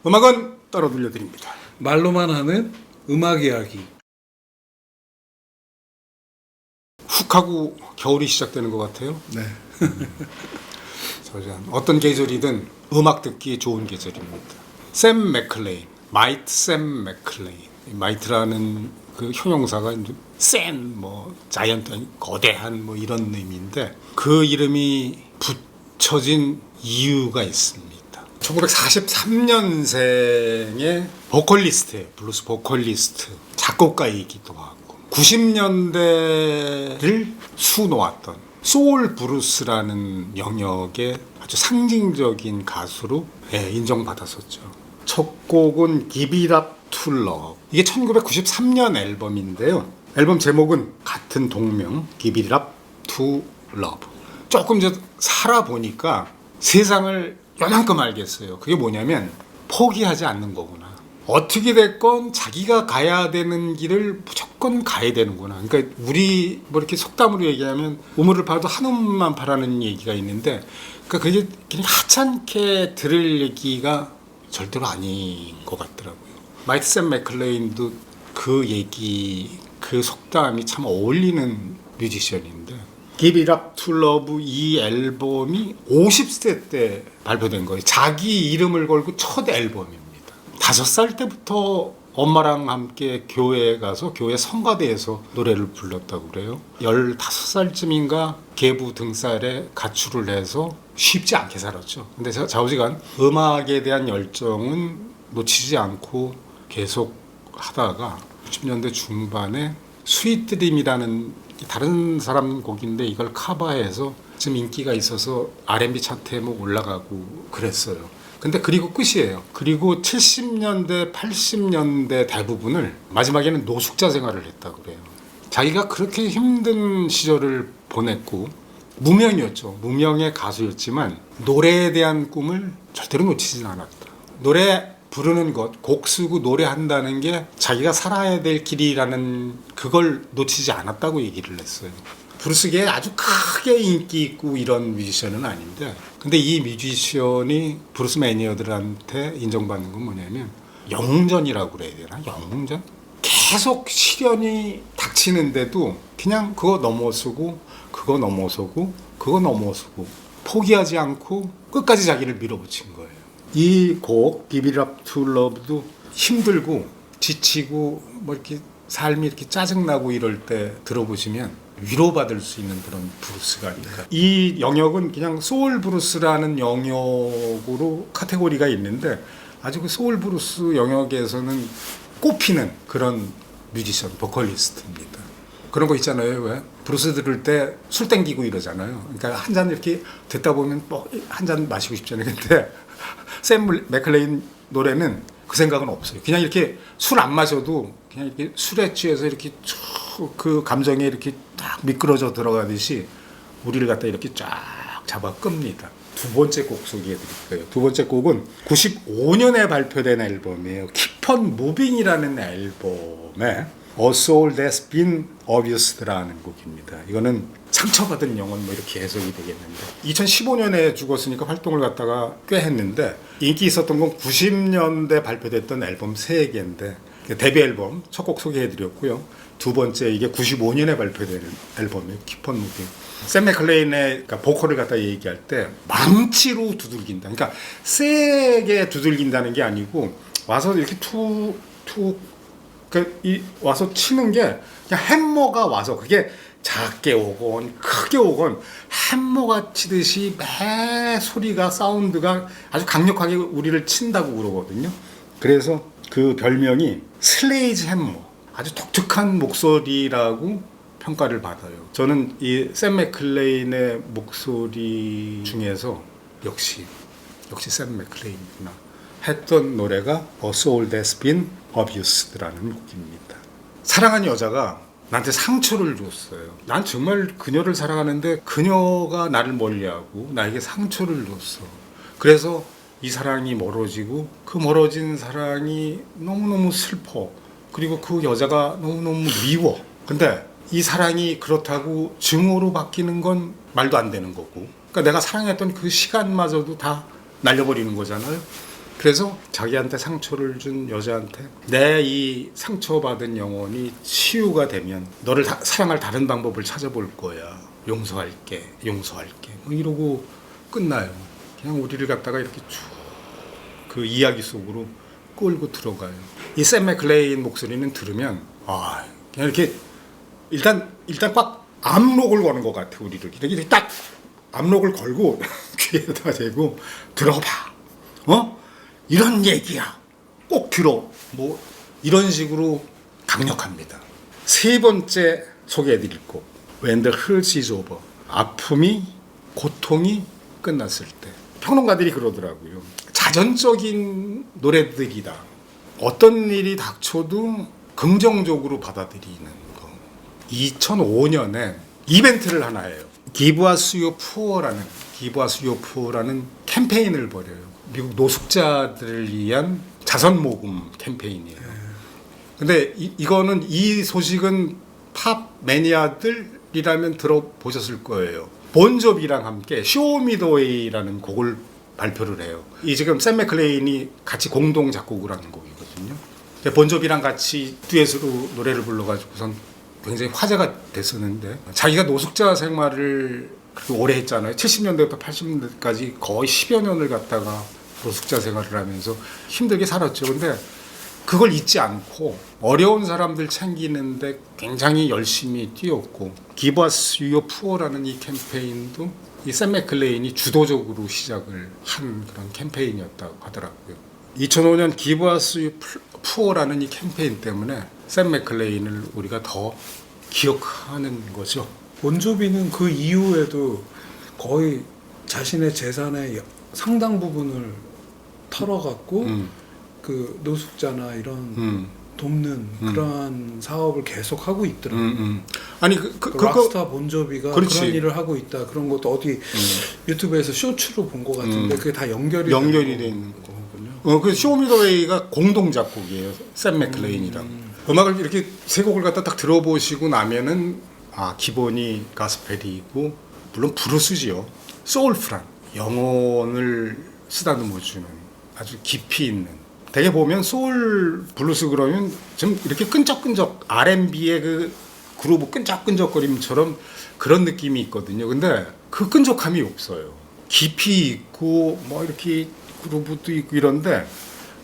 음악은 따로 들려드립니다. 말로만 하는 음악 이야기. 훅 하고 겨울이 시작되는 것 같아요. 네. 어떤 계절이든 음악 듣기 좋은 계절입니다. 샘 맥클레인, 마이트 샘 맥클레인. 마이트라는 그 형용사가 센, 자이언트, 거대한 이런 의미인데 그 이름이 붙여진 이유가 있습니다. 1943년생의 보컬리스트예요. 블루스 보컬리스트, 작곡가이기도 하고 90년대를 수놓았던 소울 브루스라는 영역의 아주 상징적인 가수로 인정받았었죠. 첫 곡은 Give It Up to Love. 이게 1993년 앨범인데요. 앨범 제목은 같은 동명 Give It Up to Love. 조금 살아보니까 세상을 요만큼 알겠어요. 그게 뭐냐면 포기하지 않는 거구나. 어떻게 됐건 자기가 가야 되는 길을 무조건 가야 되는구나. 그러니까 우리 이렇게 속담으로 얘기하면 우물을 파도 한 우물만 파라는 얘기가 있는데, 그러니까 그게 그냥 하찮게 들을 얘기가 절대로 아닌 것 같더라고요. 마이트 샘 맥클레인도 그 얘기, 그 속담이 참 어울리는 뮤지션인데, Give It Up to Love 이 앨범이 50세 때 발표된 거예요. 자기 이름을 걸고 첫 앨범입니다. 5살 때부터 엄마랑 함께 교회에 가서 교회 성가대에서 노래를 불렀다고 그래요. 15살쯤인가 계부 등살에 가출을 해서 쉽지 않게 살았죠. 근데 좌우지간 음악에 대한 열정은 놓치지 않고 계속 하다가 60년대 중반에 스윗 드림이라는 다른 사람 곡인데 이걸 커버해서 좀 인기가 있어서 R&B 차트에 올라가고 그랬어요. 근데 그리고 끝이에요. 그리고 70년대, 80년대 대부분을 마지막에는 노숙자 생활을 했다고 그래요. 자기가 그렇게 힘든 시절을 보냈고 무명이었죠. 무명의 가수였지만 노래에 대한 꿈을 절대로 놓치진 않았다. 노래 부르는 것, 곡 쓰고 노래한다는 게 자기가 살아야 될 길이라는 그걸 놓치지 않았다고 얘기를 했어요. 브루스계에 아주 크게 인기 있고 이런 뮤지션은 아닌데, 근데 이 뮤지션이 브루스 매니어들한테 인정받는 건 뭐냐면 영웅전이라고 그래야 되나? 영웅전? 계속 시련이 닥치는데도 그냥 그거 넘어서고 그거 넘어서고 그거 넘어서고 포기하지 않고 끝까지 자기를 밀어붙인 거예요. 이 곡 Give It Up to Love도 힘들고 지치고 이렇게 삶이 이렇게 짜증나고 이럴 때 들어보시면 위로받을 수 있는 그런 브루스가 아닐까. 이 영역은 그냥 소울 브루스라는 영역으로 카테고리가 있는데 아주 그 소울 브루스 영역에서는 꼽히는 그런 뮤지션, 보컬리스트입니다. 그런 거 있잖아요. 왜? 브루스 들을 때 술 땡기고 이러잖아요. 그러니까 한 잔 이렇게 듣다 보면 한 잔 마시고 싶잖아요. 근데 샘 맥클레인 노래는 그 생각은 없어요. 그냥 이렇게 술 안 마셔도 그냥 이렇게 술에 취해서 이렇게 쭉 그 감정에 이렇게 딱 미끄러져 들어가듯이 우리를 갖다 이렇게 쫙 잡아 끕니다. 두 번째 곡 소개해 드릴 거예요. 두 번째 곡은 95년에 발표된 앨범이에요. Keep on Moving이라는 앨범에 A Soul That's Been Abused라는 곡입니다. 이거는 상처받은 영혼 이렇게 해석이 되겠는데 2015년에 죽었으니까 활동을 갖다가 꽤 했는데 인기 있었던 건 90년대 발표됐던 앨범 3개인데 데뷔 앨범 첫 곡 소개해드렸고요. 두 번째 이게 95년에 발표된 앨범이에요. Keep on Moving. 샘 맥클레인의 보컬을 갖다 얘기할 때 망치로 두들긴다. 그러니까 세게 두들긴다는 게 아니고 와서 이렇게 와서 치는 게 그냥 햄머가 와서 그게 작게 오건 크게 오건 햄머가 치듯이 매 소리가 사운드가 아주 강력하게 우리를 친다고 그러거든요. 그래서 그 별명이 슬레이지 햄머, 아주 독특한 목소리라고 평가를 받아요. 저는 이 샘 맥클레인의 목소리 중에서 역시 샘 맥클레인이구나 했던 노래가 A Soul That's Been Abused라는 곡입니다. 사랑한 여자가 나한테 상처를 줬어요. 난 정말 그녀를 사랑하는데 그녀가 나를 멀리하고 나에게 상처를 줬어. 그래서 이 사랑이 멀어지고 그 멀어진 사랑이 너무너무 슬퍼. 그리고 그 여자가 너무너무 미워. 근데 이 사랑이 그렇다고 증오로 바뀌는 건 말도 안 되는 거고. 그러니까 내가 사랑했던 그 시간마저도 다 날려버리는 거잖아요. 그래서 자기한테 상처를 준 여자한테 내 이 상처받은 영혼이 치유가 되면 너를 사랑할 다른 방법을 찾아볼 거야. 용서할게. 뭐 이러고 끝나요. 그냥 우리를 갖다가 이렇게 쭉 그 이야기 속으로 끌고 들어가요. 이 샘 맥클레인 목소리는 들으면 그냥 이렇게 일단 꽉 압록을 거는 것 같아. 우리를 이렇게 딱 압록을 걸고 귀에다 대고 들어봐. 이런 얘기야. 꼭 들어. 뭐 이런 식으로 강력합니다. 세 번째 소개해드릴 곡 When the Hurt is Over. 아픔이 고통이 끝났을 때. 평론가들이 그러더라고요. 자전적인 노래들이다. 어떤 일이 닥쳐도 긍정적으로 받아들이는 거. 2005년에 이벤트를 하나 해요. Give us your poor라는 캠페인을 벌여요. 미국 노숙자들을 위한 자선 모금 캠페인이에요. 근데 이거는 이 소식은 팝 매니아들이라면 들어보셨을 거예요. 본조비랑 함께 Show Me the Way라는 곡을 발표를 해요. 이 지금 샘 맥클레인이 같이 공동 작곡을 하는 곡이거든요. 본조비랑 같이 듀엣으로 노래를 불러가지고선 굉장히 화제가 됐었는데 자기가 노숙자 생활을 그렇게 오래 했잖아요. 70년대부터 80년대까지 거의 10여 년을 갖다가 노숙자 생활을 하면서 힘들게 살았죠. 근데 그걸 잊지 않고 어려운 사람들 챙기는데 굉장히 열심히 뛰었고 Give us your poor라는 이 캠페인도 이 샘 맥클레인이 주도적으로 시작을 한 그런 캠페인이었다고 하더라고요. 2005년 Give us your poor라는 이 캠페인 때문에 샘 맥클레인을 우리가 더 기억하는 거죠. 본조비는 그 이후에도 거의 자신의 재산의 상당 부분을 털어갖고 그 노숙자나 이런 돕는 그러한 사업을 계속 하고 있더라고요. 아니 락스타 본조비가 그렇지. 그런 일을 하고 있다. 그런 것도 어디 유튜브에서 쇼츠로 본 것 같은데 그게 다 연결이 돼 있는 거군요. 그 쇼미더웨이가 공동 작곡이에요. 샘 맥클레인이랑. 음악을 이렇게 세 곡을 갖다 딱 들어보시고 나면은 기본이 가스펠이고 물론 브루스지요. 소울풀한 영혼을 쓰다듬어 주는 아주 깊이 있는. 되게 보면 소울 블루스 그러면 좀 이렇게 끈적끈적 R&B의 그 그루브 끈적끈적거림처럼 그런 느낌이 있거든요. 근데 그 끈적함이 없어요. 깊이 있고 뭐 이렇게 그루브도 있고 이런데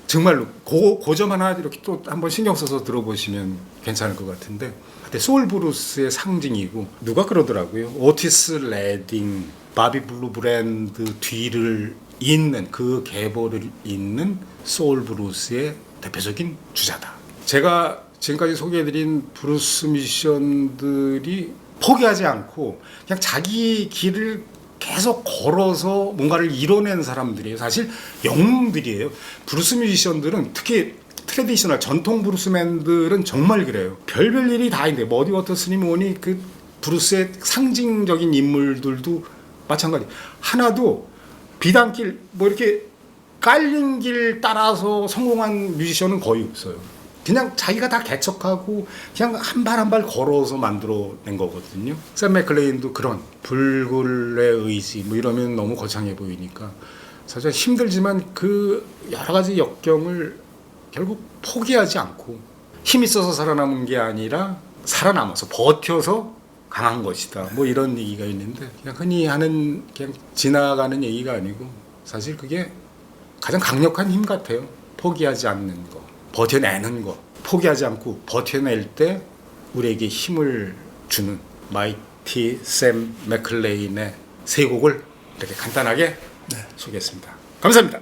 정말로 그 점 하나 이렇게 또 한번 신경 써서 들어보시면 괜찮을 것 같은데 소울 브루스의 상징이고 누가 그러더라고요. 오티스 레딩, 바비 블루 브랜드 뒤를 잇는 그 계보를 잇는 소울 브루스의 대표적인 주자다. 제가 지금까지 소개해드린 브루스 뮤지션들이 포기하지 않고 그냥 자기 길을 계속 걸어서 뭔가를 이뤄낸 사람들이에요. 사실 영웅들이에요. 브루스 뮤지션들은 특히 트레디셔널 전통 브루스맨들은 정말 그래요. 별별 일이 다 있는데 머디 워터스니 뭐니 그 브루스의 상징적인 인물들도 마찬가지. 하나도 비단길 뭐 이렇게 깔린 길 따라서 성공한 뮤지션은 거의 없어요. 그냥 자기가 다 개척하고 그냥 한 발 한 발 걸어서 만들어낸 거거든요. 샘 맥클레인도 그런 불굴의 의지 뭐 이러면 너무 거창해 보이니까 사실 힘들지만 그 여러 가지 역경을 결국 포기하지 않고 힘 있어서 살아남은 게 아니라 살아남아서 버텨서 강한 것이다. 뭐 이런 얘기가 있는데 그냥 흔히 하는 그냥 지나가는 얘기가 아니고 사실 그게 가장 강력한 힘 같아요. 포기하지 않는 거, 버텨내는 거. 포기하지 않고 버텨낼 때 우리에게 힘을 주는 마이티 샘 맥클레인의 세 곡을 이렇게 간단하게 소개했습니다. 감사합니다.